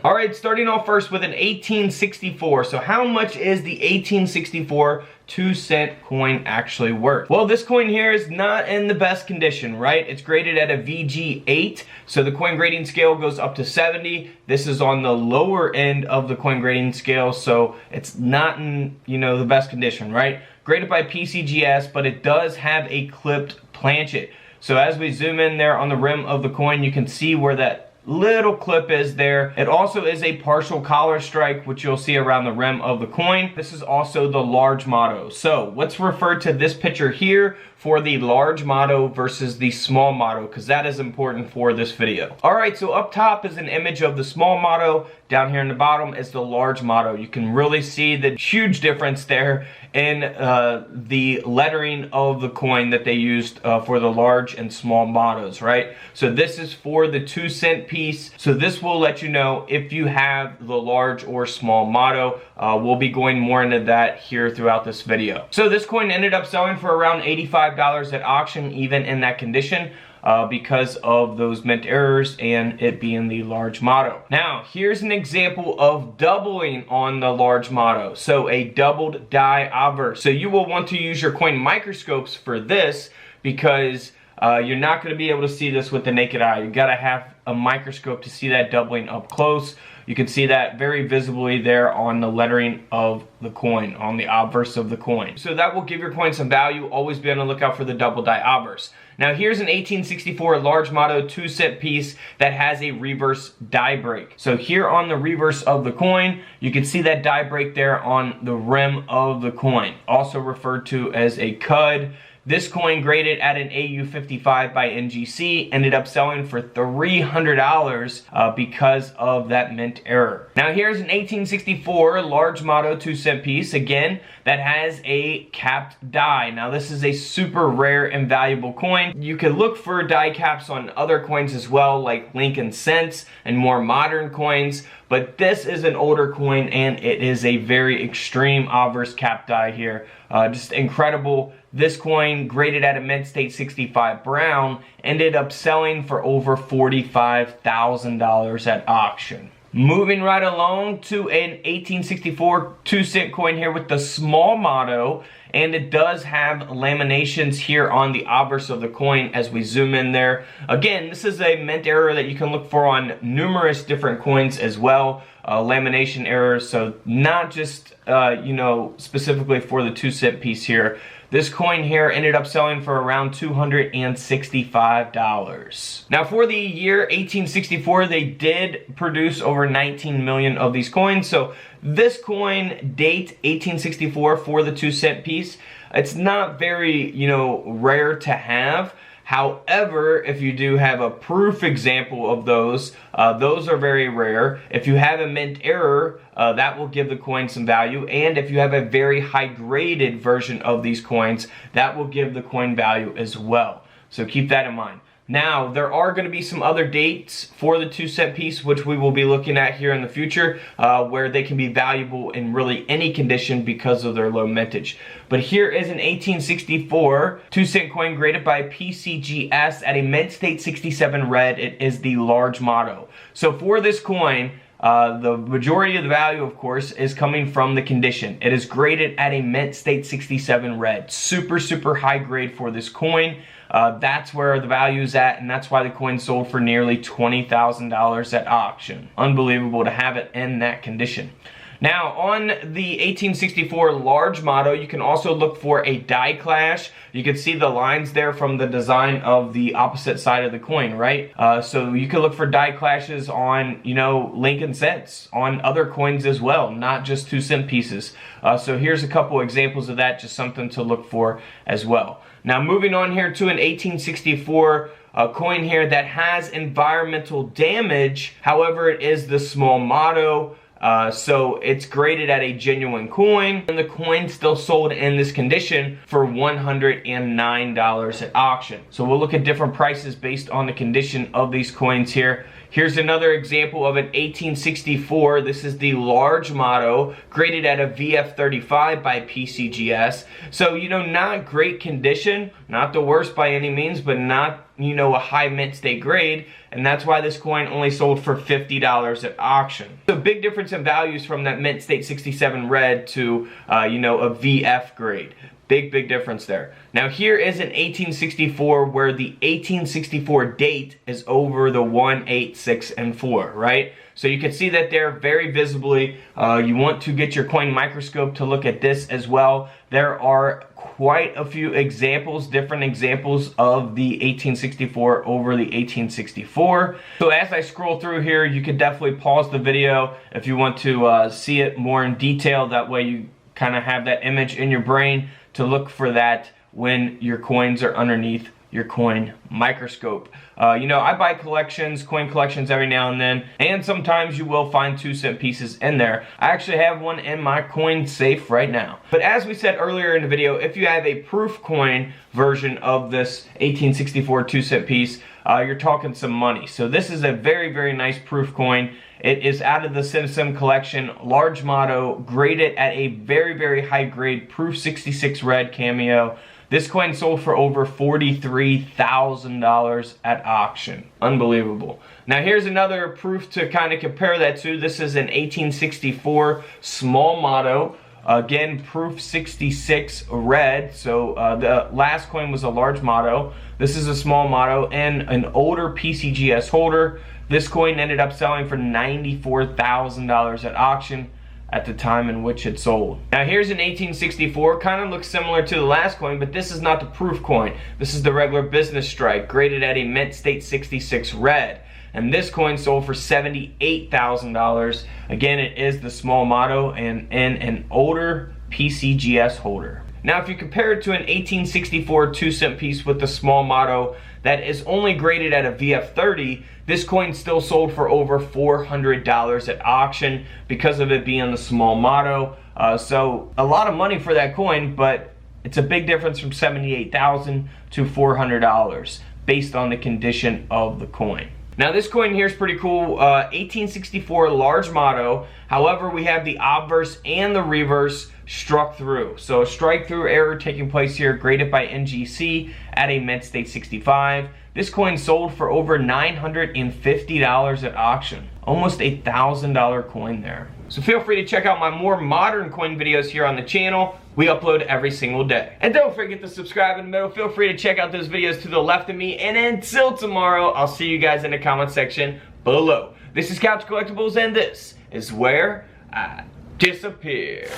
Alright, starting off first with an 1864. So how much is the 1864 2-cent coin actually worth? Well, this coin here is not in the best condition, right? It's graded at a VG8, so the coin grading scale goes up to 70. This is on the lower end of the coin grading scale, so it's not in, the best condition, right? Graded by PCGS, but it does have a clipped planchet. So as we zoom in there on the rim of the coin, you can see where that little clip is there. It also is a partial collar strike, which you'll see around the rim of the coin. This is also the large motto. So let's refer to this picture here for the large motto versus the small motto, because that is important for this video. Alright, so up top is an image of the small motto. Down here in the bottom is the large motto. You can really see the huge difference there in the lettering of the coin that they used for the large and small mottos, right? So this is for the 2-cent piece. So this will let you know if you have the large or small motto. We'll be going more into that here throughout this video. So this coin ended up selling for around $85 at auction, even in that condition. Because of those mint errors and it being the large motto. Now, here's an example of doubling on the large motto. So a doubled die obverse. So you will want to use your coin microscopes for this because you're not going to be able to see this with the naked eye. You got to have a microscope to see that doubling up close. You can see that very visibly there on the lettering of the coin, on the obverse of the coin. So that will give your coin some value. Always be on the lookout for the double die obverse. Now here's an 1864 large motto 2-cent piece that has a reverse die break. So here on the reverse of the coin, you can see that die break there on the rim of the coin, also referred to as a cud. This coin, graded at an AU55 by NGC, ended up selling for $300 because of that mint error. Now here's an 1864 large motto 2-cent piece, again, that has a capped die. Now this is a super rare and valuable coin. You can look for die caps on other coins as well, like Lincoln cents and more modern coins, but this is an older coin and it is a very extreme obverse cap die here. Just incredible. This coin, graded at a mint state 65 brown, ended up selling for over $45,000 at auction. Moving right along to an 1864 2-cent coin here with the small motto, and it does have laminations here on the obverse of the coin as we zoom in there. Again, this is a mint error that you can look for on numerous different coins as well. Lamination errors, so not just specifically for the 2-cent piece here. This coin here ended up selling for around $265. Now for the year 1864, they did produce over 19 million of these coins. So this coin, date 1864 for the 2-cent piece, it's not very, rare to have. However, if you do have a proof example of those are very rare. If you have a mint error, that will give the coin some value. And if you have a very high graded version of these coins, that will give the coin value as well. So keep that in mind. Now, there are going to be some other dates for the 2-cent piece, which we will be looking at here in the future, where they can be valuable in really any condition because of their low mintage. But here is an 1864 2-cent coin graded by PCGS at a mint state 67 red. It is the large motto. So for this coin, the majority of the value, of course, is coming from the condition. It is graded at a mint state 67 red. Super, super high grade for this coin. That's where the value is at, and that's why the coin sold for nearly $20,000 at auction. Unbelievable to have it in that condition. Now, on the 1864 large motto, you can also look for a die clash. You can see the lines there from the design of the opposite side of the coin, right? So you can look for die clashes on, Lincoln cents, on other coins as well, not just 2-cent pieces. So here's a couple examples of that, just something to look for as well. Now, moving on here to an 1864 coin here that has environmental damage. However, it is the small motto. So it's graded at a genuine coin, and the coin still sold in this condition for $109 at auction. So we'll look at different prices based on the condition of these coins here. Here's another example of an 1864. This is the large motto, graded at a VF35 by PCGS. So, not great condition, not the worst by any means, but not, you know, a high mint state grade, and that's why this coin only sold for $50 at auction. So big difference in values from that mint state 67 red to, you know, a VF grade. Big difference there. Now here is an 1864 where the 1864 date is over the 1, 8, 6, and 4, right? So you can see that there very visibly. You want to get your coin microscope to look at this as well. There are quite a few examples, different examples of the 1864 over the 1864. So as I scroll through here, you can definitely pause the video if you want to see it more in detail. That way you kind of have that image in your brain to look for that when your coins are underneath your coin microscope. You know, I buy collections, coin collections every now and then, and sometimes you will find 2-cent pieces in there. I actually have one in my coin safe right now. But as we said earlier in the video, if you have a proof coin version of this 1864 2-cent piece, you're talking some money. So this is a very nice proof coin. It is out of the Sim collection, large motto, graded at a very high grade, proof 66 red cameo. This coin sold for over $43,000 at auction. Unbelievable. Now here's another proof to kind of compare that to. This is an 1864 small motto. Again, proof 66 red. So the last coin was a large motto. This is a small motto and an older PCGS holder. This coin ended up selling for $94,000 at auction at the time in which it sold. Now here's an 1864, kind of looks similar to the last coin, but this is not the proof coin. This is the regular business strike, graded at a mint state 66 red. And this coin sold for $78,000. Again, it is the small motto and an older PCGS holder. Now if you compare it to an 1864 2-cent piece with the small motto that is only graded at a VF30, this coin still sold for over $400 at auction because of it being the small motto. So a lot of money for that coin, but it's a big difference from $78,000 to $400 based on the condition of the coin. Now this coin here is pretty cool, 1864 large motto. However, we have the obverse and the reverse struck through. So a strike through error taking place here, graded by NGC at a mint state 65. This coin sold for over $950 at auction. Almost $1,000 coin there. So feel free to check out my more modern coin videos here on the channel. We upload every single day. And don't forget to subscribe in the middle. Feel free to check out those videos to the left of me. And until tomorrow, I'll see you guys in the comment section below. This is Couch Collectibles, and this is where I disappear.